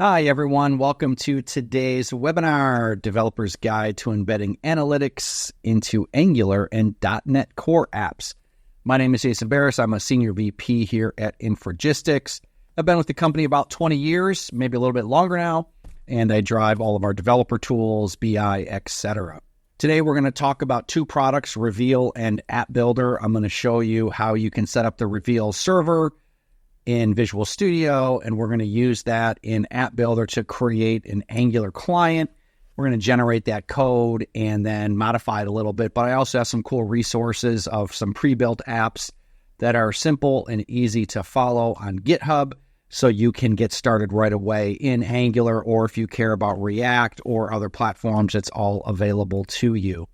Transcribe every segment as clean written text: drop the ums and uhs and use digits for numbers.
Hi, everyone. Welcome to today's webinar, Developer's Guide to Embedding Analytics into Angular and .NET Core Apps. My name is Jason Beres. I'm a Senior VP here at Infragistics. I've been with the company about 20 years, maybe a little bit longer now, and I drive all of our developer tools, BI, etc. Today, we're going to talk about two products, Reveal and App Builder. I'm going to show you how you can set up the Reveal server in Visual Studio, and we're going to use that in App Builder to create an Angular client. We're going to generate that code and then modify it a little bit, but I also have some cool resources of some pre-built apps that are simple and easy to follow on GitHub, so you can get started right away in Angular, or if you care about React or other platforms, it's all available to you.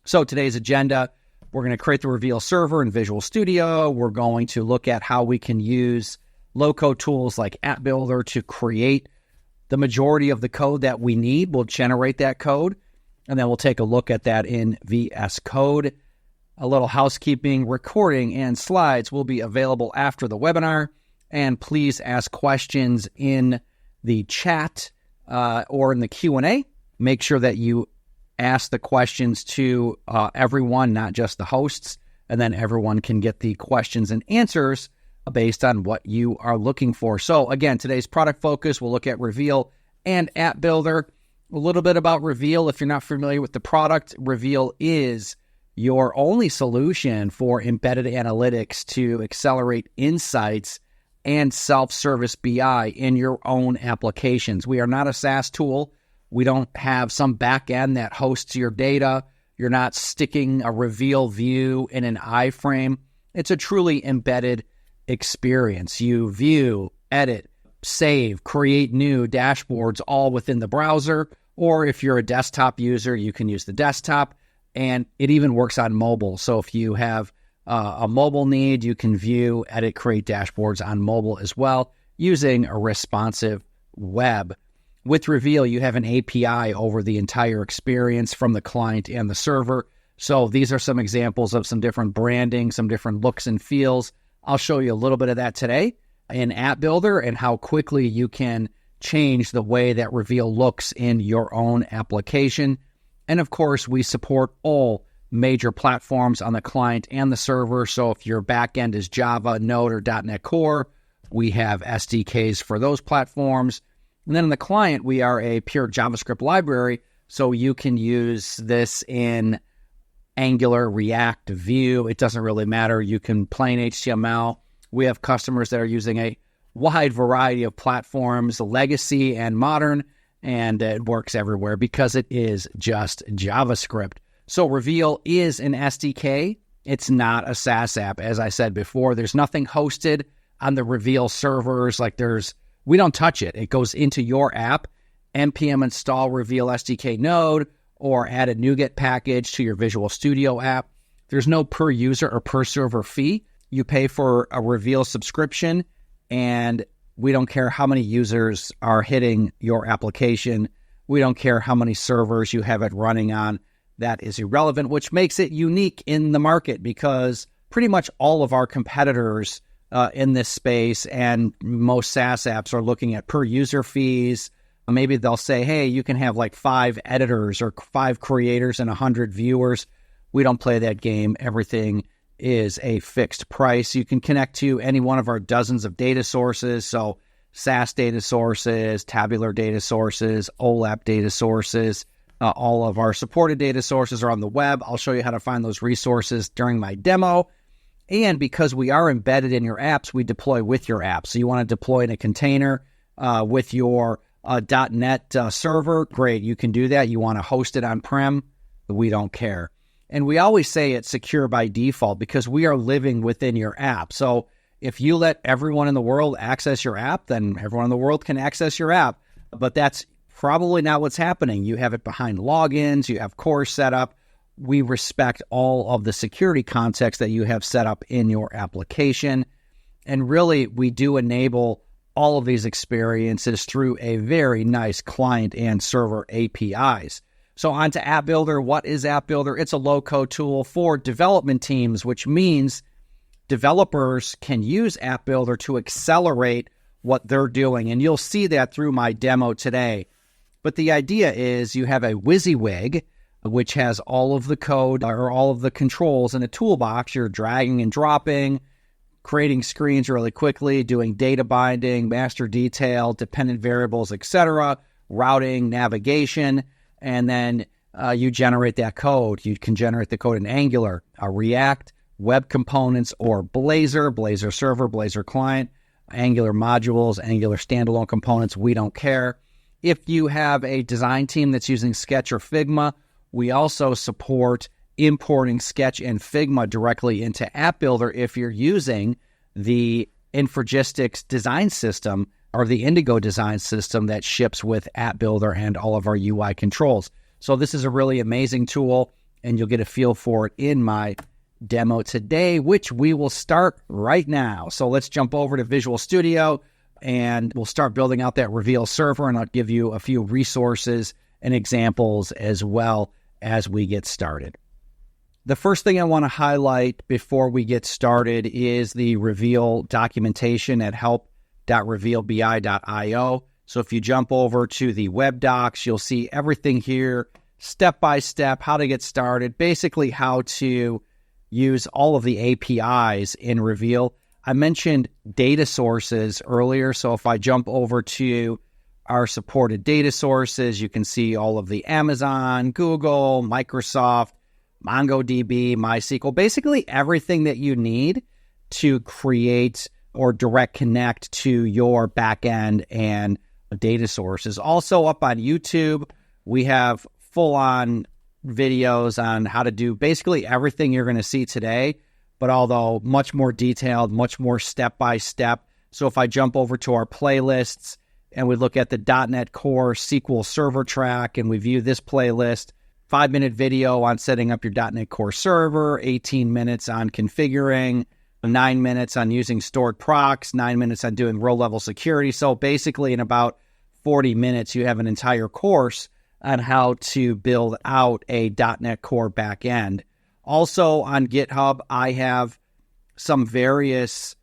So today's agenda: we're going to create the Reveal server in Visual Studio. We're going to look at how we can use low-code tools like App Builder to create the majority of the code that we need. We'll generate that code, and then we'll take a look at that in VS Code. A little housekeeping: recording and slides will be available after the webinar, and please ask questions in the chat or in the Q&A. Make sure that you ask the questions to everyone, not just the hosts, and then everyone can get the questions and answers based on what you are looking for. So again, today's product focus, we'll look at Reveal and App Builder. A little bit about Reveal. If you're not familiar with the product, Reveal is your only solution for embedded analytics to accelerate insights and self-service BI in your own applications. We are not a SaaS tool. We don't have some back end that hosts your data. You're not sticking a Reveal view in an iframe. It's a truly embedded experience. You view, edit, save, create new dashboards all within the browser, or if you're a desktop user, you can use the desktop, and it even works on mobile. So if you have a mobile need, you can view, edit, create dashboards on mobile as well using a responsive web. With Reveal, you have an API over the entire experience from the client and the server. So these are some examples of some different branding, some different looks and feels. I'll show you a little bit of that today in App Builder and how quickly you can change the way that Reveal looks in your own application. And of course, we support all major platforms on the client and the server. So if your backend is Java, Node, or .NET Core, we have SDKs for those platforms. And then in the client, we are a pure JavaScript library, so you can use this in Angular, React, Vue. It doesn't really matter. You can plain HTML. We have customers that are using a wide variety of platforms, legacy and modern, and it works everywhere because it is just JavaScript. So Reveal is an SDK. It's not a SaaS app. As I said before, there's nothing hosted on the Reveal servers. We don't touch it. It goes into your app, npm install Reveal SDK node, or add a NuGet package to your Visual Studio app. There's no per user or per server fee. You pay for a Reveal subscription, and we don't care how many users are hitting your application. We don't care how many servers you have it running on. That is irrelevant, which makes it unique in the market because pretty much all of our competitors in this space and most SaaS apps are looking at per user fees. Maybe they'll say, hey, you can have like 5 editors or 5 creators and 100 viewers. We don't play that game. Everything is a fixed price. You can connect to any one of our dozens of data sources. So SAS data sources, tabular data sources, OLAP data sources. All of our supported data sources are on the web. I'll show you how to find those resources during my demo. And because we are embedded in your apps, we deploy with your app. So you want to deploy in a container with your .NET server, great, you can do that. You want to host it on-prem, we don't care. And we always say it's secure by default because we are living within your app. So if you let everyone in the world access your app, then everyone in the world can access your app. But that's probably not what's happening. You have it behind logins, you have core set up. We respect all of the security context that you have set up in your application. And really, we do enable all of these experiences through a very nice client and server APIs. So on to App Builder. What is App Builder? It's a low-code tool for development teams, which means developers can use App Builder to accelerate what they're doing. And you'll see that through my demo today. But the idea is you have a WYSIWYG, which has all of the code or all of the controls in a toolbox. You're dragging and dropping, creating screens really quickly, doing data binding, master detail, dependent variables, etc., routing, navigation, and then you generate that code. You can generate the code in Angular, React, Web Components, or Blazor, Blazor Server, Blazor Client, Angular modules, Angular standalone components. We don't care. If you have a design team that's using Sketch or Figma, we also support importing Sketch and Figma directly into App Builder if you're using the Infragistics design system or the Indigo design system that ships with App Builder and all of our UI controls. So this is a really amazing tool, and you'll get a feel for it in my demo today, which we will start right now. So let's jump over to Visual Studio, and we'll start building out that Reveal server, and I'll give you a few resources and examples as well as we get started. The first thing I want to highlight before we get started is the Reveal documentation at help.revealbi.io. So if you jump over to the web docs, you'll see everything here, step by step, how to get started, basically how to use all of the APIs in Reveal. I mentioned data sources earlier, so if I jump over to our supported data sources, you can see all of the Amazon, Google, Microsoft, MongoDB, MySQL, basically everything that you need to create or direct connect to your backend and data sources. Also up on YouTube, we have full-on videos on how to do basically everything you're going to see today, but although much more detailed, much more step-by-step. So if I jump over to our playlists and we look at the .NET Core SQL Server track and we view this playlist, 5-minute video on setting up your .NET Core server, 18 minutes on configuring, 9 minutes on using stored procs, 9 minutes on doing row-level security. So basically in about 40 minutes, you have an entire course on how to build out a .NET Core backend. Also on GitHub, I have some various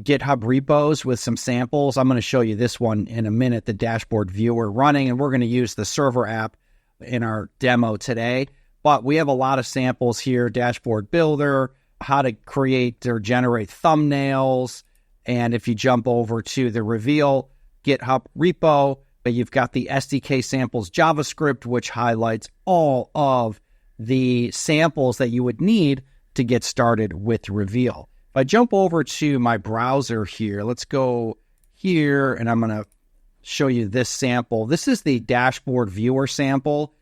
GitHub repos with some samples. I'm going to show you this one in a minute, the dashboard viewer running, and we're going to use the server app in our demo today. But we have a lot of samples here, dashboard builder, how to create or generate thumbnails. And if you jump over to the Reveal GitHub repo, you've got the SDK samples JavaScript, which highlights all of the samples that you would need to get started with Reveal. If I jump over to my browser here, let's go here, and I'm going to show you this sample. This is the dashboard viewer sample,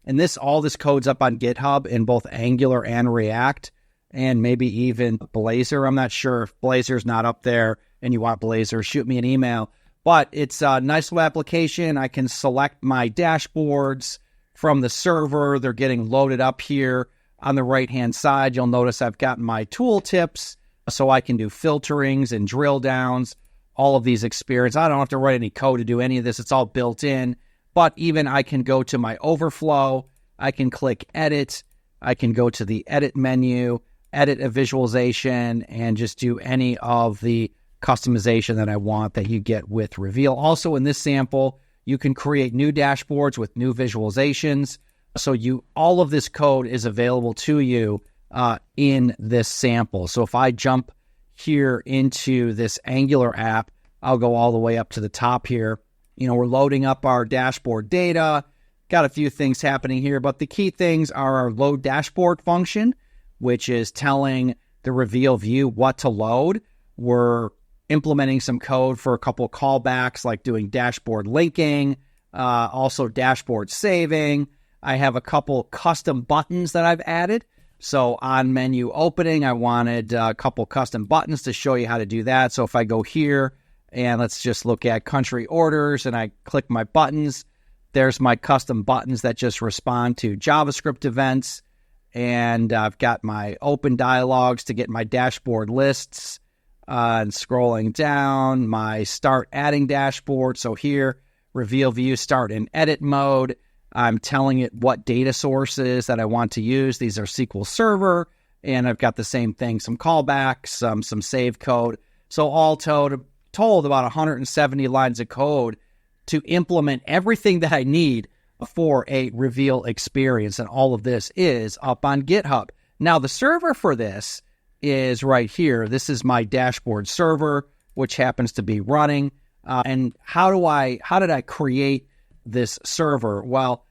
and all this code's up on GitHub in both Angular and React, and maybe even Blazor. I'm not sure if Blazor's not up there and you want Blazor, shoot me an email. But it's a nice little application. I can select my dashboards from the server. They're getting loaded up here on the right-hand side. You'll notice I've got my tooltips, so I can do filterings and drill downs, all of these experience. I don't have to write any code to do any of this. It's all built in. But even I can go to my overflow. I can click edit. I can go to the edit menu, edit a visualization, and just do any of the customization that I want that you get with Reveal. Also in this sample, you can create new dashboards with new visualizations. So all of this code is available to you in this sample. So if I jump here into this Angular app, I'll go all the way up to the top here. We're loading up our dashboard data. Got a few things happening here, but the key things are our load dashboard function, which is telling the Reveal view what to load. We're implementing some code for a couple of callbacks, like doing dashboard linking, also dashboard saving. I have a couple custom buttons that I've added. So on menu opening, I wanted a couple custom buttons to show you how to do that. So if I go here and let's just look at country orders and I click my buttons, there's my custom buttons that just respond to JavaScript events. And I've got my open dialogues to get my dashboard lists. And scrolling down, my start adding dashboard. So here, Reveal view start in edit mode. I'm telling it what data sources that I want to use. These are SQL Server, and I've got the same thing, some callbacks, some save code. So all told, told, about 170 lines of code to implement everything that I need for a reveal experience. And all of this is up on GitHub. Now, the server for this is right here. This is my dashboard server, which happens to be running. And how did I create this server? Well,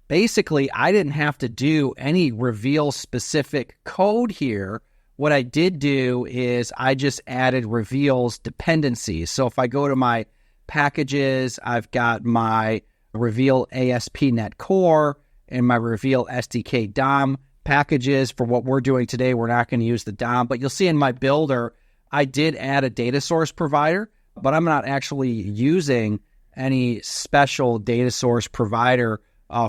basically, I didn't have to do any reveal specific code here. What I did do is I just added reveals dependencies. So if I go to my packages, I've got my reveal ASP.NET Core and my reveal SDK DOM packages. For what we're doing today, we're not going to use the DOM, but you'll see in my builder, I did add a data source provider, but I'm not actually using any special data source provider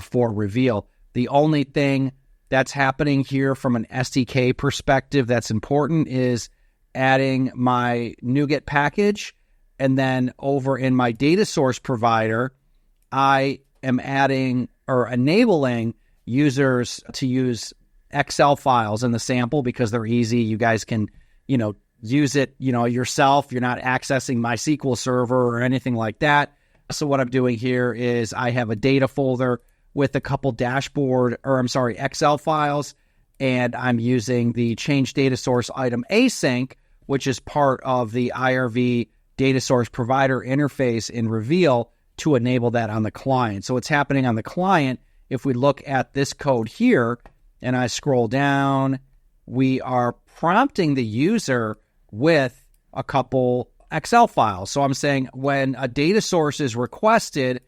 for reveal. The only thing that's happening here from an SDK perspective that's important is adding my NuGet package, and then over in my data source provider, I am adding or enabling users to use Excel files in the sample because they're easy. You guys can, use it, yourself. You're not accessing my SQL server or anything like that. So what I'm doing here is I have a data folder with a couple Excel files, and I'm using the change data source item async, which is part of the IRV data source provider interface in Reveal to enable that on the client. So what's happening on the client, if we look at this code here and I scroll down, we are prompting the user with a couple Excel files. So I'm saying when a data source is requested,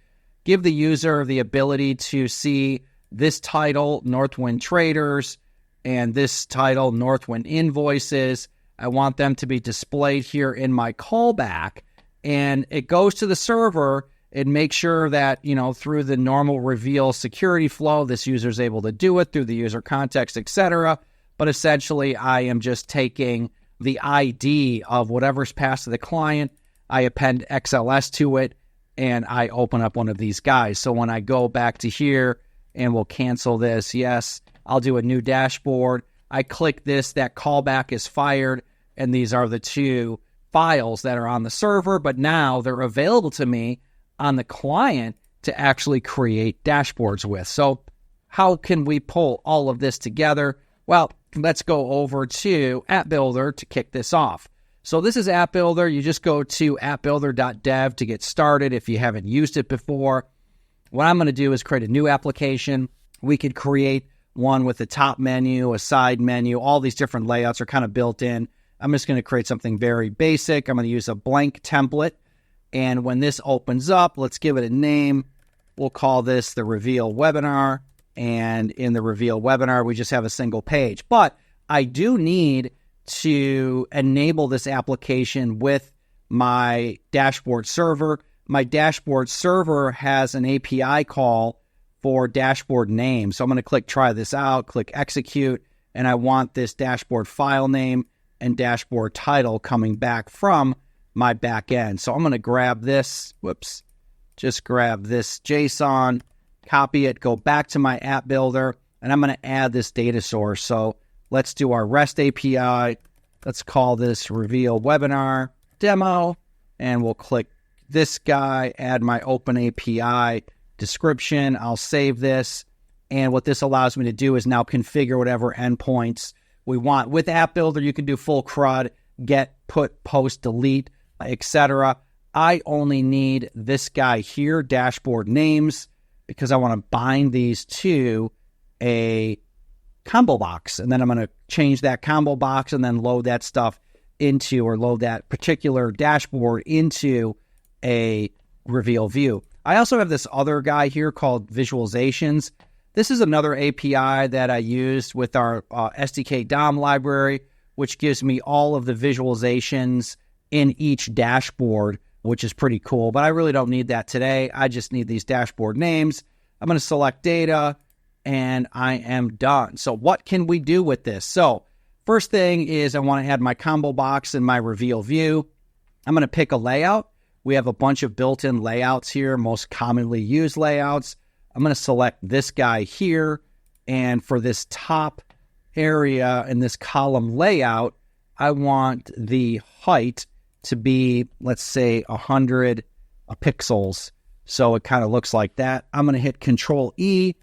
give the user the ability to see this title, Northwind Traders, and this title, Northwind Invoices. I want them to be displayed here in my callback, and it goes to the server and makes sure that, through the normal reveal security flow, this user is able to do it through the user context, etc. But essentially, I am just taking the ID of whatever's passed to the client, I append XLS to it, and I open up one of these guys. So when I go back to here, and we'll cancel this, yes, I'll do a new dashboard. I click this, that callback is fired, and these are the two files that are on the server, but now they're available to me on the client to actually create dashboards with. So how can we pull all of this together? Well, let's go over to App Builder to kick this off. So this is App Builder. You just go to appbuilder.dev to get started if you haven't used it before. What I'm going to do is create a new application. We could create one with a top menu, a side menu. All these different layouts are kind of built in. I'm just going to create something very basic. I'm going to use a blank template. And when this opens up, let's give it a name. We'll call this the Reveal Webinar. And in the Reveal Webinar, we just have a single page. But I do need to enable this application with my dashboard server. My dashboard server has an API call for dashboard name. So I'm going to click try this out, click execute, and I want this dashboard file name and dashboard title coming back from my back end. So I'm going to grab this, just grab this JSON, copy it, go back to my app builder, and I'm going to add this data source. So let's do our REST API. Let's call this Reveal Webinar Demo, and we'll click this guy, add my Open API description. I'll save this, and what this allows me to do is now configure whatever endpoints we want. With App Builder, you can do full CRUD, get, put, post, delete, etc. I only need this guy here, dashboard names, because I want to bind these to a combo box, and then I'm going to change that combo box and then load that stuff into, or load that particular dashboard into a Reveal view. I also have this other guy here called Visualizations. This is another API that I used with our SDK DOM library, which gives me all of the visualizations in each dashboard, which is pretty cool. But I really don't need that today. I just need these dashboard names. I'm going to select data, and I am done. So what can we do with this? So first thing is I want to add my combo box in my Reveal view. I'm going to pick a layout. We have a bunch of built-in layouts here, most commonly used layouts. I'm going to select this guy here, and for this top area in this column layout, I want the height to be, let's say, 100 pixels. So it kind of looks like that. I'm going to hit Control E,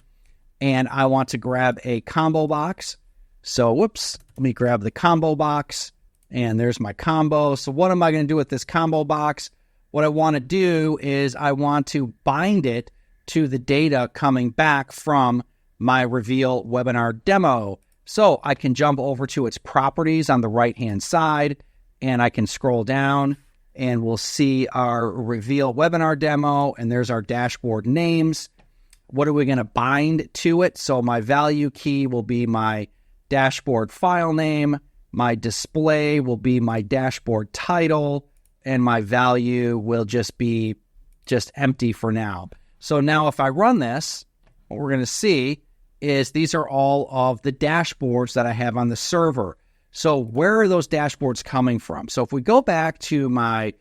and I want to grab a combo box. So, whoops, let me grab the combo box, and there's my combo. So what am I going to do with this combo box? What I want to do is I want to bind it to the data coming back from my Reveal webinar demo. So I can jump over to its properties on the right-hand side, and I can scroll down, and we'll see our Reveal webinar demo, and there's our dashboard names. What are we going to bind to it? So my value key will be my dashboard file name. My display will be my dashboard title, and my value will just be empty for now. So now if I run this, what we're going to see is these are all of the dashboards that I have on the server. So where are those dashboards coming from? So if we go back to my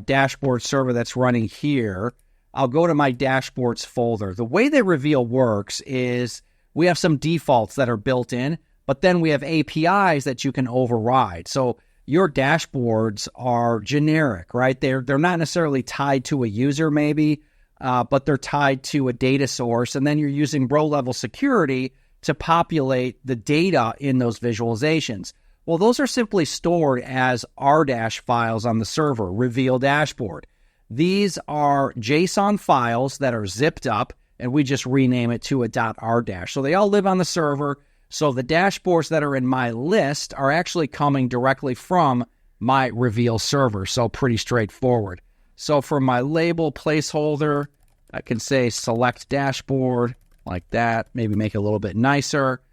dashboard server that's running here, I'll go to my dashboards folder. The way that Reveal works is we have some defaults that are built in, but then we have APIs that you can override. So your dashboards are generic, right? They're not necessarily tied to a user maybe, but they're tied to a data source. And then you're using row-level security to populate the data in those visualizations. Well, those are simply stored as RDash files on the server, Reveal Dashboard. These are JSON files that are zipped up, and we just rename it to a .rdash. So they all live on the server. So the dashboards that are in my list are actually coming directly from my Reveal server. So pretty straightforward. So for my label placeholder, I can say select dashboard like that, maybe make it a little bit nicer,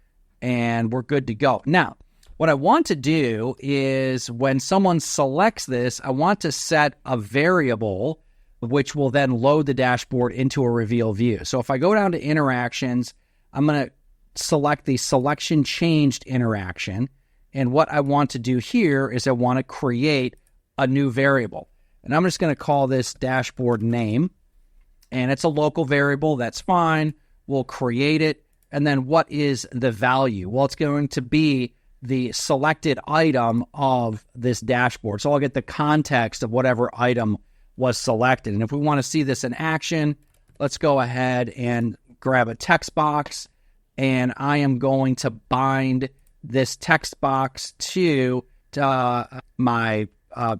and we're good to go. Now, what I want to do is when someone selects this, I want to set a variable which will then load the dashboard into a Reveal view. So if I go down to interactions, I'm going to select the selection changed interaction. And what I want to do here is I want to create a new variable. And I'm just going to call this dashboard name. And it's a local variable. That's fine. We'll create it. And then what is the value? Well, it's going to be the selected item of this dashboard. So I'll get the context of whatever item was selected. And if we want to see this in action, let's go ahead and grab a text box. And I am going to bind this text box to my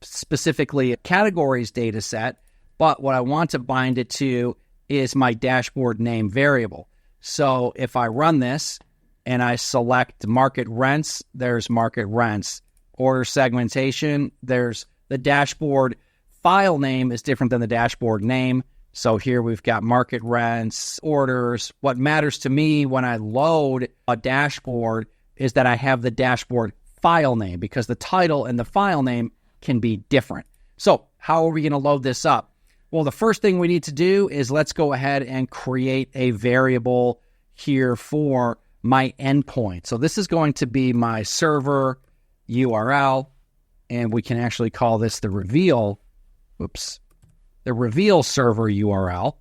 specifically categories data set. But what I want to bind it to is my dashboard name variable. So if I run this and I select market rents, there's market rents. Order segmentation, there's the dashboard file name is different than the dashboard name. So here we've got market rents, orders. What matters to me when I load a dashboard is that I have the dashboard file name because the title and the file name can be different. So how are we going to load this up? Well, the first thing we need to do is let's go ahead and create a variable here for my endpoint. So this is going to be my server URL, and we can actually call this the Reveal server URL.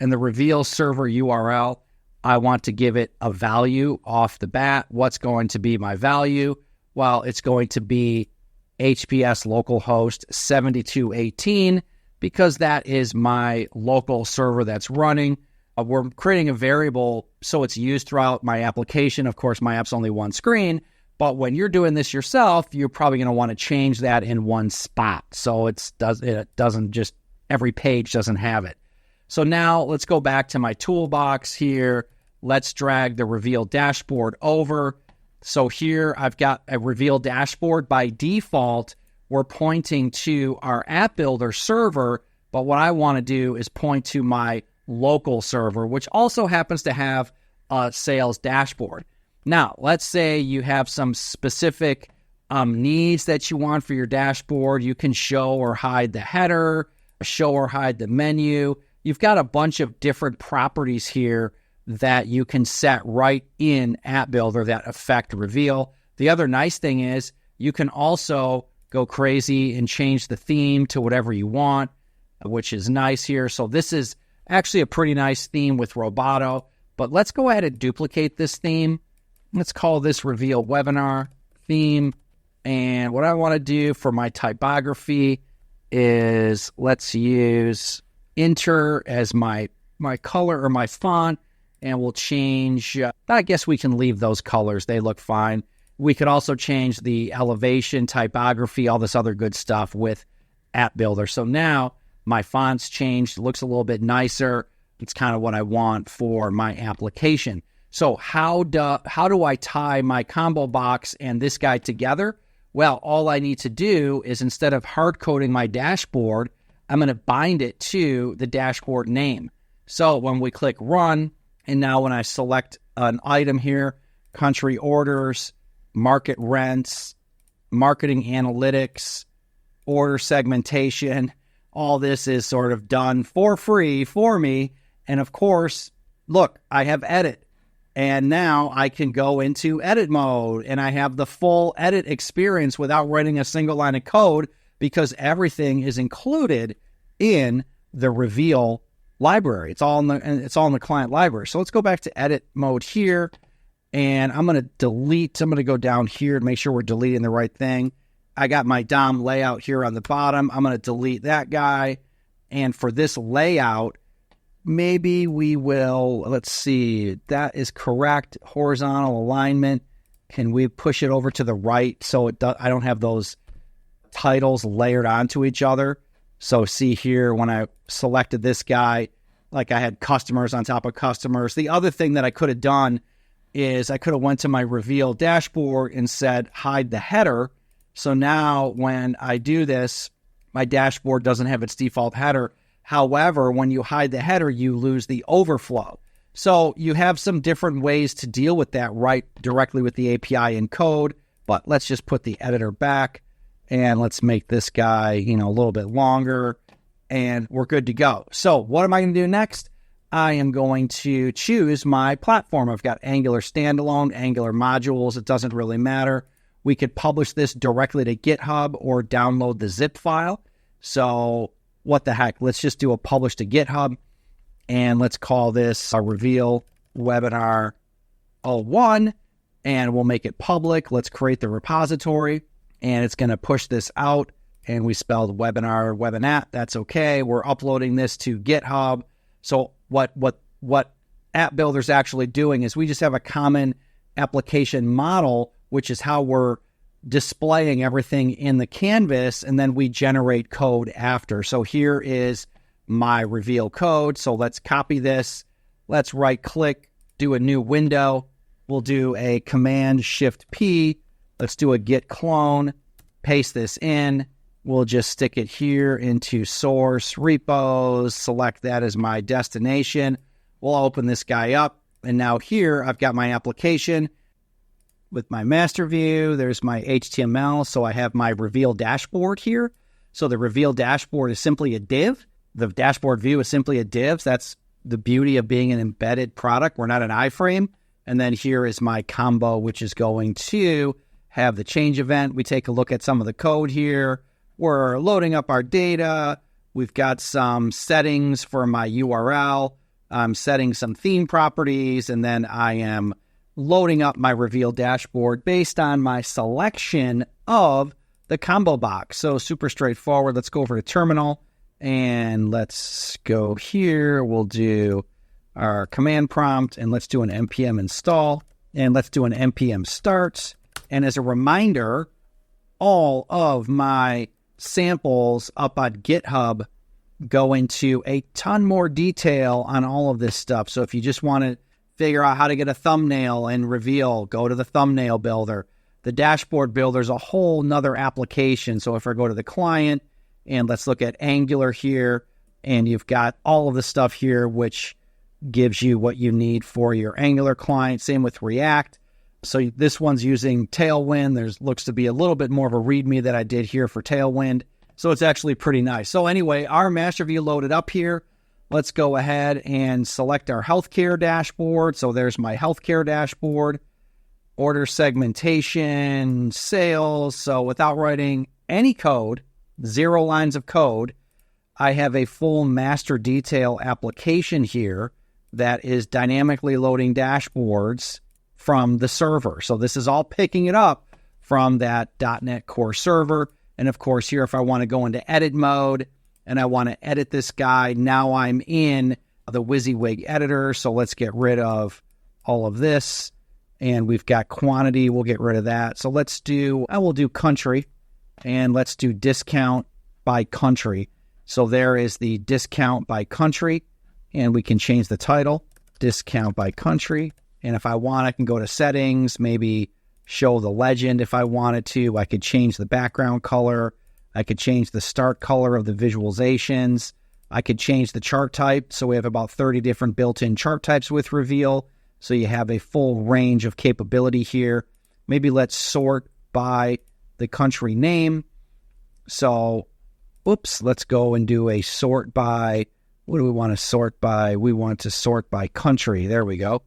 And the Reveal server URL, I want to give it a value off the bat. What's going to be my value? Well, it's going to be HPS localhost 7218 because that is my local server that's running. We're creating a variable so it's used throughout my application. Of course, my app's only one screen, but when you're doing this yourself, you're probably going to want to change that in one spot. So it doesn't just, every page doesn't have it. So now let's go back to my toolbox here. Let's drag the Reveal dashboard over. So here I've got a Reveal dashboard. By default, we're pointing to our app builder server, but what I want to do is point to my local server, which also happens to have a sales dashboard. Now, let's say you have some specific needs that you want for your dashboard. You can show or hide the header, show or hide the menu. You've got a bunch of different properties here that you can set right in App Builder that affect Reveal. The other nice thing is you can also go crazy and change the theme to whatever you want, which is nice here. So this is actually a pretty nice theme with Roboto, but let's go ahead and duplicate this theme. Let's call this Reveal Webinar theme, And what I want to do for my typography is let's use Inter as my color or my font, and we'll change, I guess we can leave those colors. They look fine. We could also change the elevation, typography, all this other good stuff with App Builder. So now my font's changed. It looks a little bit nicer. It's kind of what I want for my application. So how do I tie my combo box and this guy together? Well, all I need to do is instead of hard coding my dashboard, I'm going to bind it to the dashboard name. So when we click run, and now when I select an item here, country orders, market rents, marketing analytics, order segmentation, all this is sort of done for free for me. And of course, look, I have edit. And now I can go into edit mode and I have the full edit experience without writing a single line of code because everything is included in the Reveal library. It's all in the client library. So let's go back to edit mode here, and I'm going to delete. I'm going to go down here and make sure we're deleting the right thing. I got my DOM layout here on the bottom. I'm going to delete that guy. And for this layout, maybe we will, let's see, that is correct. Horizontal alignment. Can we push it over to the right so I don't have those titles layered onto each other? So see here, when I selected this guy, like I had customers on top of customers. The other thing that I could have done is I could have went to my Reveal dashboard and said, hide the header. So now when I do this, my dashboard doesn't have its default header. However, when you hide the header, you lose the overflow. So you have some different ways to deal with that right directly with the API in code. But let's just put the editor back. And let's make this guy, a little bit longer, and we're good to go. So what am I going to do next? I am going to choose my platform. I've got Angular standalone, Angular modules. It doesn't really matter. We could publish this directly to GitHub or download the zip file. So what the heck? Let's just do a publish to GitHub, and let's call this a Reveal Webinar 01, and we'll make it public. Let's create the repository. And it's going to push this out, and we spelled webinar, webinat. That's okay. We're uploading this to GitHub. So what App Builder's actually doing is we just have a common application model, which is how we're displaying everything in the canvas, and then we generate code after. So here is my Reveal code. So let's copy this. Let's right-click, do a new window. We'll do a Command-Shift-P. Let's do a git clone, paste this in. We'll just stick it here into source repos, select that as my destination. We'll open this guy up. And now here I've got my application with my master view. There's my HTML. So I have my Reveal dashboard here. So the Reveal dashboard is simply a div. The dashboard view is simply a div. That's the beauty of being an embedded product. We're not an iframe. And then here is my combo, which is going to have the change event. We take a look at some of the code here. We're loading up our data. We've got some settings for my URL. I'm setting some theme properties, and then I am loading up my Reveal dashboard based on my selection of the combo box. So super straightforward. Let's go over to terminal, and let's go here. We'll do our command prompt, and let's do an npm install, and let's do an npm start. And as a reminder, all of my samples up on GitHub go into a ton more detail on all of this stuff. So if you just want to figure out how to get a thumbnail in Reveal, go to the thumbnail builder. The dashboard builder is a whole nother application. So if I go to the client, and let's look at Angular here, and you've got all of the stuff here, which gives you what you need for your Angular client. Same with React. So this one's using Tailwind. There's looks to be a little bit more of a README that I did here for Tailwind. So it's actually pretty nice. So anyway, our master view loaded up here. Let's go ahead and select our healthcare dashboard. So there's my healthcare dashboard, order segmentation, sales. So without writing any code, 0 lines of code, I have a full master detail application here that is dynamically loading dashboards from the server. So this is all picking it up from that .NET Core server. And of course here, if I want to go into edit mode and I want to edit this guy, now I'm in the WYSIWYG editor. So let's get rid of all of this. And we've got quantity, we'll get rid of that. So I will do country, and let's do discount by country. So there is the discount by country, and we can change the title, discount by country. And if I want, I can go to settings, maybe show the legend if I wanted to. I could change the background color. I could change the start color of the visualizations. I could change the chart type. So we have about 30 different built-in chart types with Reveal. So you have a full range of capability here. Maybe let's sort by the country name. So, let's go and do a sort by, what do we want to sort by? We want to sort by country. There we go.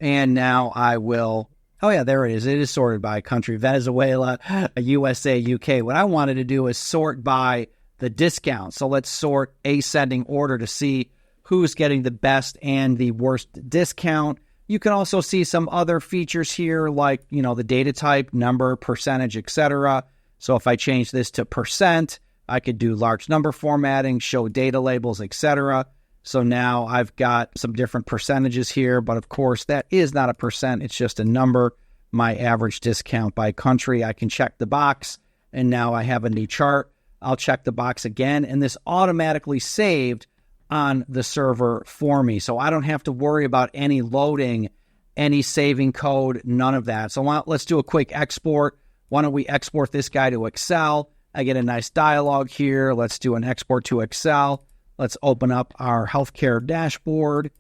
And now I will, oh yeah, there it is. It is sorted by country. Venezuela, USA, UK. What I wanted to do is sort by the discount. So let's sort ascending order to see who's getting the best and the worst discount. You can also see some other features here like, the data type, number, percentage, etc. So if I change this to %, I could do large number formatting, show data labels, etc. So now I've got some different percentages here, but of course that is not a percent, it's just a number. My average discount by country, I can check the box, and now I have a new chart. I'll check the box again, and this automatically saved on the server for me. So I don't have to worry about any loading, any saving code, none of that. So let's do a quick export. Why don't we export this guy to Excel? I get a nice dialog here. Let's do an export to Excel. Let's open up our healthcare dashboard.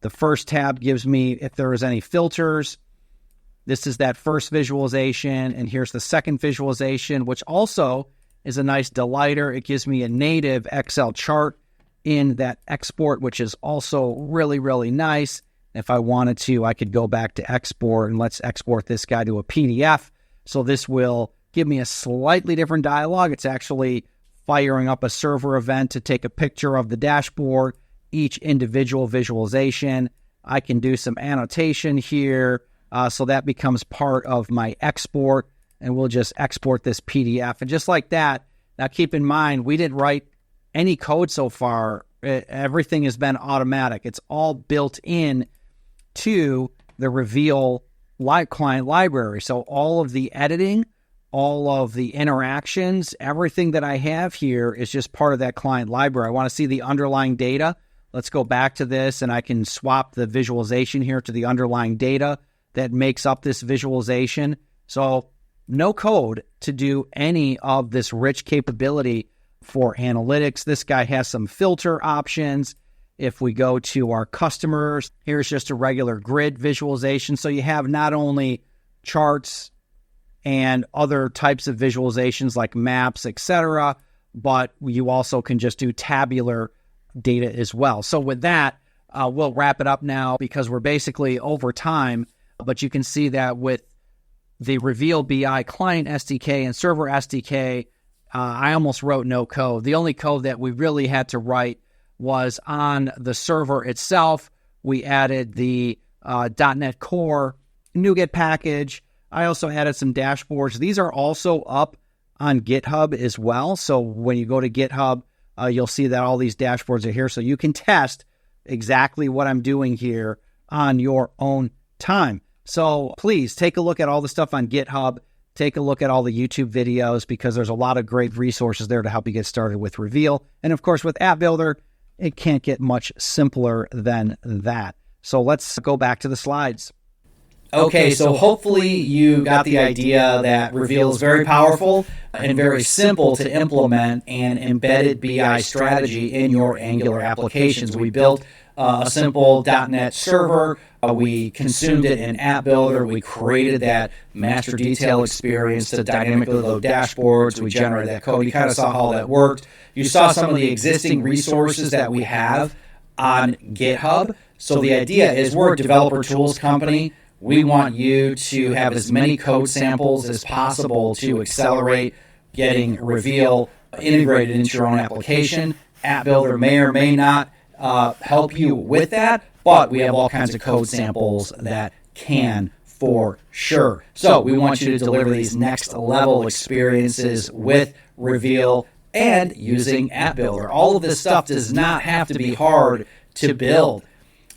The first tab gives me if there is any filters. This is that first visualization, and here's the second visualization, which also is a nice delighter. It gives me a native Excel chart in that export, which is also really, really nice. If I wanted to, I could go back to export, and let's export this guy to a PDF. So this will give me a slightly different dialog. It's actually firing up a server event to take a picture of the dashboard, each individual visualization. I can do some annotation here. So that becomes part of my export, and we'll just export this PDF. And just like that, now keep in mind, we didn't write any code so far. Everything has been automatic. It's all built in to the Reveal client library. So all of the editing, all of the interactions, everything that I have here is just part of that client library. I want to see the underlying data. Let's go back to this, and I can swap the visualization here to the underlying data that makes up this visualization. So no code to do any of this rich capability for analytics. This guy has some filter options. If we go to our customers, here's just a regular grid visualization. So you have not only charts and other types of visualizations like maps, etc., but you also can just do tabular data as well. So with that, we'll wrap it up now because we're basically over time, but you can see that with the Reveal BI client SDK and server SDK, I almost wrote no code. The only code that we really had to write was on the server itself. We added the .NET Core NuGet package. I also added some dashboards. These are also up on GitHub as well. So when you go to GitHub, you'll see that all these dashboards are here. So you can test exactly what I'm doing here on your own time. So please take a look at all the stuff on GitHub. Take a look at all the YouTube videos because there's a lot of great resources there to help you get started with Reveal. And of course, with App Builder, it can't get much simpler than that. So let's go back to the slides. Okay, so hopefully you got the idea that Reveal is very powerful and very simple to implement an embedded BI strategy in your Angular applications. We built a simple .NET server. We consumed it in App Builder. We created that master detail experience to dynamically load dashboards. We generated that code. You kind of saw how that worked. You saw some of the existing resources that we have on GitHub. So the idea is we're a developer tools company. We want you to have as many code samples as possible to accelerate getting Reveal integrated into your own application. App Builder may or may not help you with that, but we have all kinds of code samples that can for for sure. So we want you to deliver these next level experiences with Reveal and using App Builder. All of this stuff does not have to be hard to build.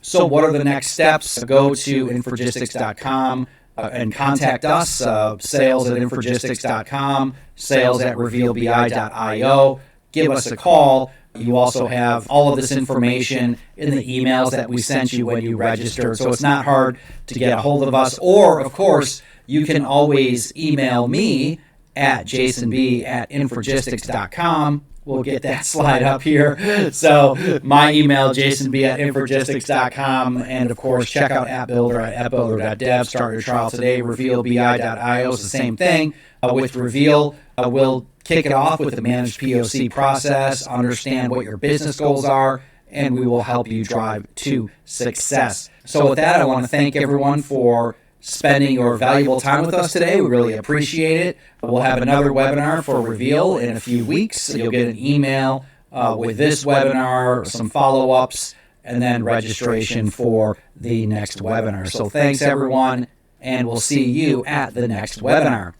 So what are the next steps? Go to Infragistics.com and contact us, sales@Infragistics.com, sales@revealbi.io. Give us a call. You also have all of this information in the emails that we sent you when you registered, so it's not hard to get a hold of us. Or, of course, you can always email me at jasonb@infragistics.com. We'll get that slide up here. So my email, jasonb@infragistics.com. And, of course, check out App Builder at appbuilder.dev. Start your trial today. Revealbi.io is the same thing. With Reveal, we'll kick it off with the managed POC process, understand what your business goals are, and we will help you drive to success. So with that, I want to thank everyone for spending your valuable time with us today. We really appreciate it. We'll have another webinar for Reveal in a few weeks. You'll get an email with this webinar, some follow-ups, and then registration for the next webinar. So thanks, everyone, and we'll see you at the next webinar.